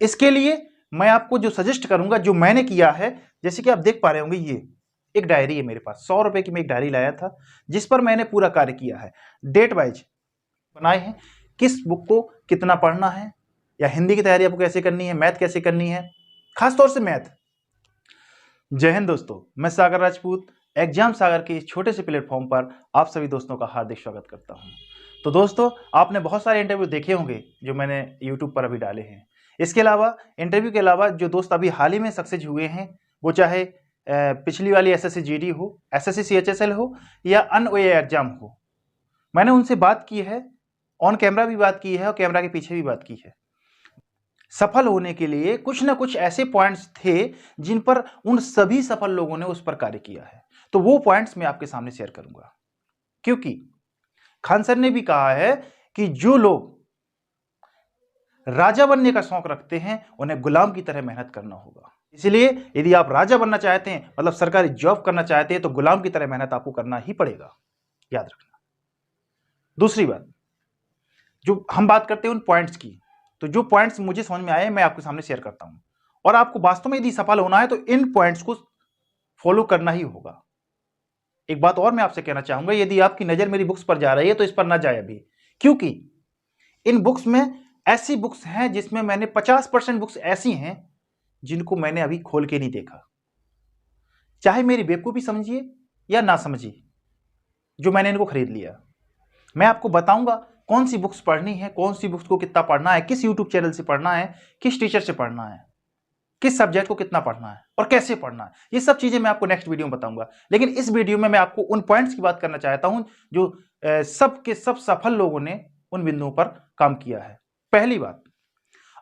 इसके लिए मैं आपको जो सजेस्ट करूंगा, जो मैंने किया है, जैसे कि आप देख पा रहे होंगे, ये एक डायरी है मेरे पास। 100 रुपए की मैं एक डायरी लाया था जिस पर मैंने पूरा कार्य किया है। डेट वाइज बनाए हैं, किस बुक को कितना पढ़ना है, या हिंदी की तैयारी आपको कैसे करनी है, मैथ कैसे करनी है, खासतौर से मैथ। जय हिंद दोस्तों, मैं सागर राजपूत एग्जाम सागर के इस छोटे से प्लेटफॉर्म पर आप सभी दोस्तों का हार्दिक स्वागत करता हूं। तो दोस्तों, आपने बहुत सारे इंटरव्यू देखे होंगे जो मैंने यूट्यूब पर अभी डाले हैं। इसके अलावा इंटरव्यू के अलावा जो दोस्त अभी हाल ही में सक्सेस हुए हैं, वो चाहे पिछली वाली एसएससी जीडी हो, एसएससी सीएचएसएल हो, या अन्य एग्जाम हो, मैंने उनसे बात की है, ऑन कैमरा भी बात की है और कैमरा के पीछे भी बात की है। सफल होने के लिए कुछ ना कुछ ऐसे पॉइंट्स थे जिन पर उन सभी सफल लोगों ने उस पर कार्य किया है। तो वो पॉइंट्स मैं आपके सामने शेयर करूंगा, क्योंकि खान सर ने भी कहा है कि जो लोग राजा बनने का शौक रखते हैं उन्हें गुलाम की तरह मेहनत करना होगा। इसलिए यदि आप राजा बनना चाहते हैं, मतलब सरकारी जॉब करना चाहते हैं, तो गुलाम की तरह मेहनत आपको करना ही पड़ेगा, याद रखना। दूसरी बात, जो हम बात करते हैं उन पॉइंट्स की, तो जो पॉइंट्स मुझे समझ में आए मैं आपके सामने शेयर करता हूं। और आपको वास्तव में यदि सफल होना है तो इन पॉइंट्स को फॉलो करना ही होगा। एक बात और मैं आपसे कहना चाहूंगा, यदि आपकी नजर मेरी बुक्स पर जा रही है तो इस पर ना जाए अभी, क्योंकि इन बुक्स में ऐसी बुक्स हैं जिसमें मैंने 50% बुक्स ऐसी हैं जिनको मैंने अभी खोल के नहीं देखा। चाहे मेरी बेवकूफी समझिए या ना समझिए, जो मैंने इनको खरीद लिया। मैं आपको बताऊंगा कौन सी बुक्स पढ़नी है, कौन सी बुक्स को कितना पढ़ना है, किस यूट्यूब चैनल से पढ़ना है, किस टीचर से पढ़ना है, किस सब्जेक्ट को कितना पढ़ना है और कैसे पढ़ना है। ये सब चीजें मैं आपको नेक्स्ट वीडियो में बताऊंगा। लेकिन इस वीडियो में मैं आपको उन पॉइंट्स की बात करना चाहता हूं जो सब के सब सफल लोगों ने उन बिंदुओं पर काम किया है। पहली बात,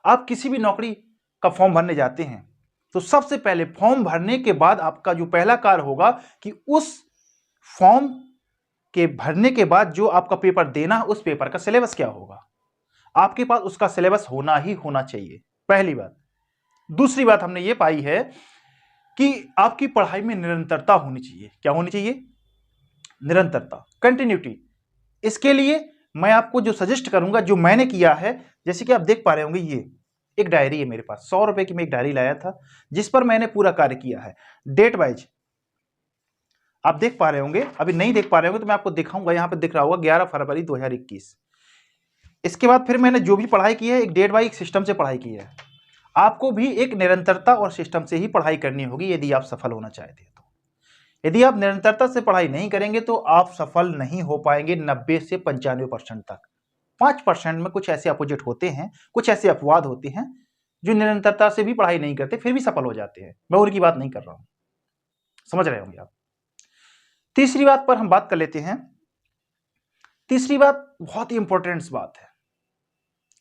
आप किसी भी नौकरी का फॉर्म भरने जाते हैं तो सबसे पहले फॉर्म भरने के बाद आपका जो पहला कार्य होगा कि उस फॉर्म के भरने के बाद जो आपका पेपर देना है, उस पेपर का सिलेबस क्या होगा। आपके पास उसका सिलेबस होना ही होना चाहिए, पहली बात। दूसरी बात हमने ये पाई है कि आपकी पढ़ाई में निरंतरता होनी चाहिए। क्या होनी चाहिए? निरंतरता, कंटिन्यूटी। इसके लिए मैं आपको जो सजेस्ट करूंगा, जो मैंने किया है, जैसे कि आप देख पा रहे होंगे, ये एक डायरी है मेरे पास। 100 रुपए की मैं एक डायरी लाया था जिस पर मैंने पूरा कार्य किया है। डेट वाइज आप देख पा रहे होंगे, अभी नहीं देख पा रहे होंगे तो मैं आपको दिखाऊंगा। यहां पर दिख रहा होगा 11 फरवरी 2021। इसके बाद फिर मैंने जो भी पढ़ाई की है, एक डेट वाइज सिस्टम से पढ़ाई की है। आपको भी एक निरंतरता और सिस्टम से ही पढ़ाई करनी होगी यदि आप सफल होना चाहते हैं तो। यदि आप निरंतरता से पढ़ाई नहीं करेंगे तो आप सफल नहीं हो पाएंगे 90 से 95% तक। 5% में कुछ ऐसे अपोजिट होते हैं, कुछ ऐसे अपवाद होते हैं जो निरंतरता से भी पढ़ाई नहीं करते फिर भी सफल हो जाते हैं। मैं उनकी बात नहीं कर रहा हूं, समझ रहे होंगे आप। तीसरी बात पर हम बात कर लेते हैं। तीसरी बात बहुत ही इंपॉर्टेंट बात है।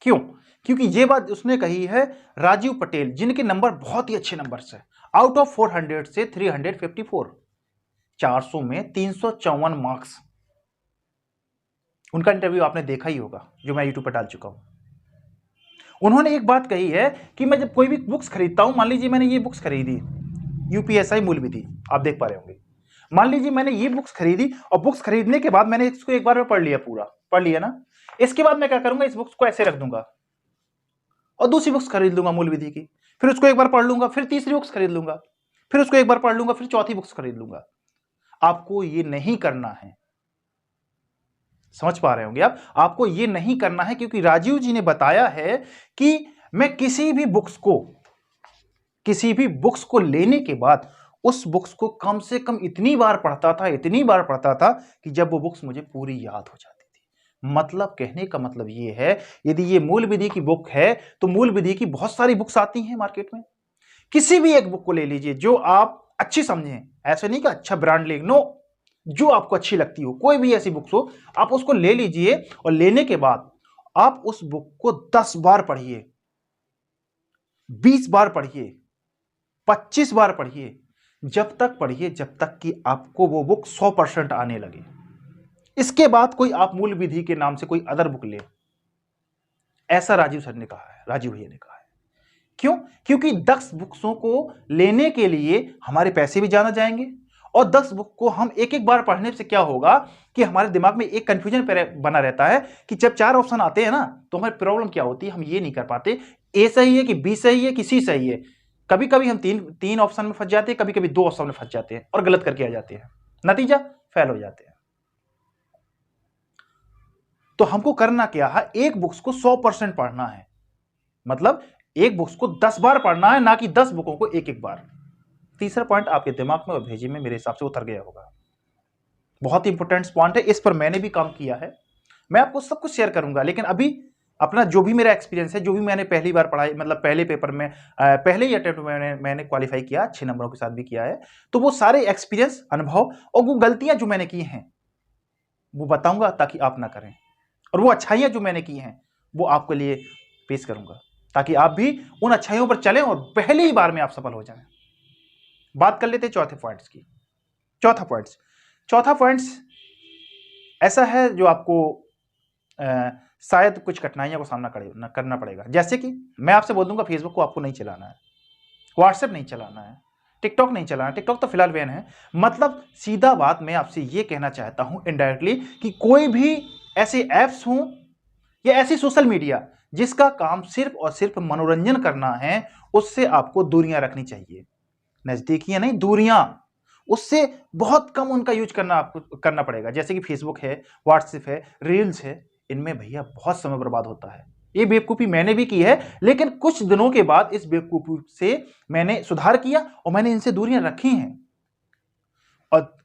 क्यों? क्योंकि ये बात उसने कही है राजीव पटेल, जिनके नंबर बहुत ही अच्छे नंबर से, आउट ऑफ 400 से 354, 400 में 354 मार्क्स। उनका इंटरव्यू आपने देखा ही होगा जो मैं यूट्यूब पर डाल चुका हूं। उन्होंने एक बात कही है कि मैं जब कोई भी बुक्स खरीदता हूं, मान लीजिए मैंने ये बुक्स खरीदी, यूपीएसआई मूल विधि, आप देख पा रहे होंगे। मान लीजिए मैंने ये बुक्स खरीदी और बुक्स खरीदने के बाद मैंने इसको एक बार में पढ़ लिया, पूरा पढ़ लिया ना। इसके बाद मैं क्या करूंगा, इस बुक्स को ऐसे रख दूंगा और दूसरी बुक्स खरीद लूंगा मूल विधि की, फिर उसको एक बार पढ़ लूंगा, फिर तीसरी बुक्स खरीद लूंगा, फिर उसको एक बार पढ़ लूंगा, फिर चौथी बुक्स खरीद लूंगा। आपको ये नहीं करना है, समझ पा रहे होंगे आप। आपको ये नहीं करना है क्योंकि राजीव जी ने बताया है कि मैं किसी भी बुक्स को लेने के बाद उस बुक्स को कम से कम इतनी बार पढ़ता था कि जब वो बुक्स मुझे पूरी याद हो जाती थी। मतलब कहने का मतलब ये है, यदि ये मूल विधि की बुक है तो मूल विधि की बहुत सारी बुक्स आती हैं मार्केट में। किसी भी एक बुक को ले लीजिए जो आप अच्छी समझें, ऐसे नहीं कि अच्छा ब्रांड ले, नो, जो आपको अच्छी लगती हो, कोई भी ऐसी बुक्स हो, आप उसको ले लीजिए और लेने के बाद आप उस बुक को 10 बार पढ़िए, 20 बार पढ़िए, 25 बार पढ़िए, जब तक पढ़िए जब तक कि आपको वो बुक 100% आने लगे। इसके बाद कोई आप मूल विधि के नाम से कोई अदर बुक ले, ऐसा राजीव सर ने कहा है, राजीव भैया ने कहा है। क्यों? क्योंकि 10 बुक्सों को लेने के लिए हमारे पैसे भी ज्यादा जाएंगे और 10 बुक को हम एक एक बार पढ़ने से क्या होगा कि हमारे दिमाग में एक कंफ्यूजन बना रहता है कि जब 4 ऑप्शन आते हैं ना तो हमारी प्रॉब्लम क्या होती है, हम ये नहीं कर पाते ए सही है कि बी सही है कि सी सही है। कभी कभी हम तीन ऑप्शन में फंस जाते हैं, कभी कभी 2 ऑप्शन में फंस जाते हैं और गलत करके आ जाते हैं, नतीजा फेल हो जाते हैं। तो हमको करना क्या है, एक बुक्स को 100% पढ़ना है, मतलब एक बुक्स को 10 बार पढ़ना है, ना कि 10 बुकों को एक एक बार। तीसरा पॉइंट आपके दिमाग में और भेजी में मेरे हिसाब से उतर गया होगा। बहुत इंपॉर्टेंट पॉइंट है, इस पर मैंने भी काम किया है, मैं आपको सब कुछ शेयर करूंगा। लेकिन अभी अपना जो भी मेरा एक्सपीरियंस है, जो भी मैंने पहली बार पढ़ाई, मतलब पहले पेपर में पहले ही अटेम्प्ट में मैंने क्वालिफाई किया, अच्छे नंबरों के साथ भी किया है, तो वो सारे एक्सपीरियंस, अनुभव और वो गलतियां जो मैंने की हैं वो बताऊंगा ताकि आप ना करें, और वो अच्छाइयां जो मैंने की हैं वो आपके लिए पेश करूंगा ताकि आप भी उन अच्छाइयों पर चलें और पहली ही बार में आप सफल हो जाएं। बात कर लेते हैं चौथे पॉइंट्स की। चौथा पॉइंट्स ऐसा है जो आपको शायद कुछ कठिनाइयों का सामना करना पड़ेगा। जैसे कि मैं आपसे बोल दूंगा फेसबुक को आपको नहीं चलाना है, व्हाट्सएप नहीं चलाना है, टिकटॉक नहीं चलाना, टिकटॉक तो फिलहाल बैन है। मतलब सीधा बात मैं आपसे ये कहना चाहता हूं इनडायरेक्टली कि कोई भी ऐसे ऐप्स हों या ऐसी सोशल मीडिया जिसका काम सिर्फ और सिर्फ मनोरंजन करना है, उससे आपको दूरियां रखनी चाहिए। नजदीकियां नहीं, दूरियां, उससे बहुत कम उनका यूज आपको करना पड़ेगा। जैसे कि फेसबुक है, व्हाट्सएप है, रील्स है, इनमें भैया बहुत समय बर्बाद होता है। ये बेवकूफी मैंने भी की है, लेकिन कुछ दिनों के बाद इस बेवकूफी से मैंने सुधार किया और मैंने इनसे दूरियां रखी हैं।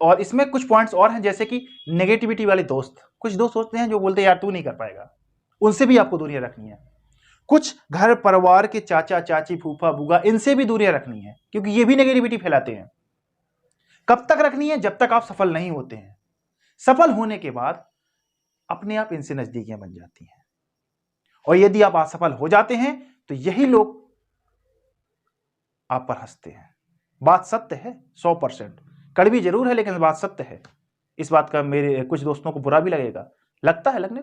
और इसमें कुछ पॉइंट्स और हैं, जैसे कि नेगेटिविटी वाले दोस्त। कुछ दोस्त होते हैं जो बोलते हैं यार तू नहीं कर पाएगा, उनसे भी आपको दूरियां रखनी है। कुछ घर परिवार के चाचा चाची, फूफा बुआ, इनसे भी दूरियां रखनी है, क्योंकि ये भी नेगेटिविटी फैलाते हैं। कब तक रखनी है? जब तक आप सफल नहीं होते हैं। सफल होने के बाद अपने आप इनसे नजदीकियां बन जाती हैं, और यदि आप असफल हो जाते हैं तो यही लोग आप पर हंसते हैं। बात सत्य है, 100%। कड़वी जरूर है, लेकिन बात सत्य है। इस बात का मेरे कुछ दोस्तों को बुरा भी लगेगा, लगता है, लगने।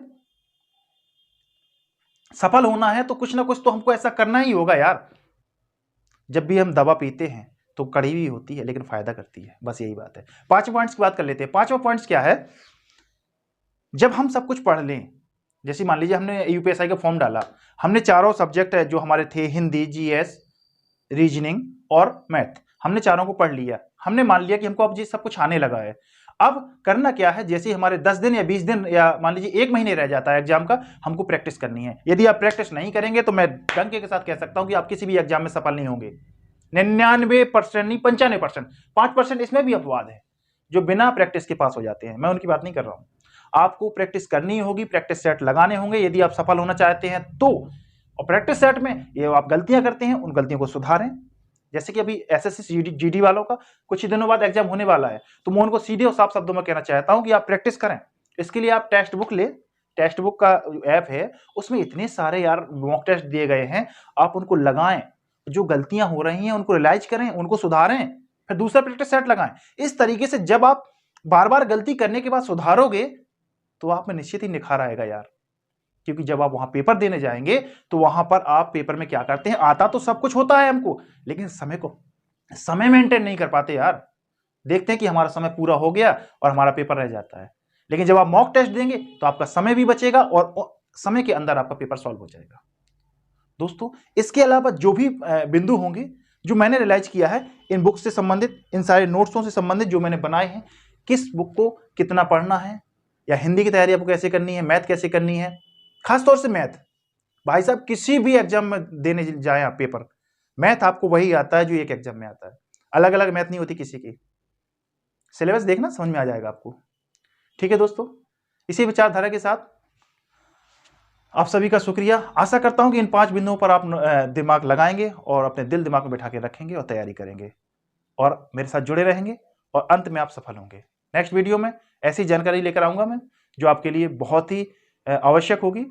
सफल होना है तो कुछ ना कुछ तो हमको ऐसा करना ही होगा यार। जब भी हम दवा पीते हैं तो कड़वी होती है लेकिन फायदा करती है, बस यही बात है। 5 पॉइंट्स की बात कर लेते हैं। 5वां पॉइंट्स क्या है? जब हम सब कुछ पढ़ लें, जैसे मान लीजिए हमने यूपीएसआई का फॉर्म डाला, हमने चारों सब्जेक्ट है जो हमारे थे, हिंदी, जीएस, रीजनिंग और मैथ, हमने चारों को पढ़ लिया। हमने मान लिया कि हमको अब ये सब कुछ आने लगा है। अब करना क्या है, जैसे हमारे 10 दिन या 20 दिन या मान लीजिए 1 महीने रह जाता है एग्जाम का, हमको प्रैक्टिस करनी है। यदि आप प्रैक्टिस नहीं करेंगे तो मैं डंके के साथ कह सकता हूं कि आप किसी भी एग्जाम में सफल नहीं होंगे। 99% नहीं, 95%। 5% इसमें भी अपवाद है जो बिना प्रैक्टिस के पास हो जाते हैं, मैं उनकी बात नहीं कर रहा हूं। आपको प्रैक्टिस करनी होगी, प्रैक्टिस सेट लगाने होंगे यदि आप सफल होना चाहते हैं तो। और प्रैक्टिस सेट में ये आप गलतियां करते हैं, उन गलतियों को सुधारें। जैसे कि अभी एसएससी जीडी वालों का कुछ ही दिनों बाद एग्जाम होने वाला है, तो मैं उनको सीधे और साफ शब्दों में कहना चाहता हूं कि आप प्रैक्टिस करें। इसके लिए आप टेक्स्ट बुक ले, टेक्स्ट बुक का ऐप है, उसमें इतने सारे यार मॉक टेस्ट दिए गए हैं, आप उनको लगाएं। जो गलतियां हो रही हैं उनको रियलाइज करें, उनको सुधारें, फिर दूसरा प्रैक्टिस सेट लगाएं। इस तरीके से जब आप बार बार गलती करने के बाद सुधारोगे तो आप में निश्चित ही निखार आएगा यार। क्योंकि जब आप वहां पेपर देने जाएंगे तो वहां पर आप पेपर में क्या करते हैं, आता तो सब कुछ होता है हमको, लेकिन समय मेंटेन नहीं कर पाते यार। देखते हैं कि हमारा समय पूरा हो गया और हमारा पेपर रह जाता है। लेकिन जब आप मॉक टेस्ट देंगे तो आपका समय भी बचेगा और समय के अंदर आपका पेपर सॉल्व हो जाएगा। दोस्तों, इसके अलावा जो भी बिंदु होंगे जो मैंने रियलाइज किया है इन बुक से संबंधित, इन सारे नोट्सों से संबंधित जो मैंने बनाए हैं, किस बुक को कितना पढ़ना है, या हिंदी की तैयारी आपको कैसे करनी है, मैथ कैसे करनी है, खासतौर से मैथ। भाई साहब, किसी भी एग्जाम में देने जाए आप पेपर, मैथ आपको वही आता है जो एक एग्जाम में आता है, अलग अलग मैथ नहीं होती किसी की। सिलेबस देखना, समझ में आ जाएगा आपको। ठीक है दोस्तों, इसी विचारधारा के साथ आप सभी का शुक्रिया। आशा करता हूं कि इन 5 बिंदुओं पर आप दिमाग लगाएंगे और अपने दिल दिमाग में बैठा के रखेंगे और तैयारी करेंगे और मेरे साथ जुड़े रहेंगे और अंत में आप सफल होंगे। नेक्स्ट वीडियो में ऐसी जानकारी लेकर आऊंगा मैं जो आपके लिए बहुत ही आवश्यक होगी।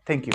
Thank you.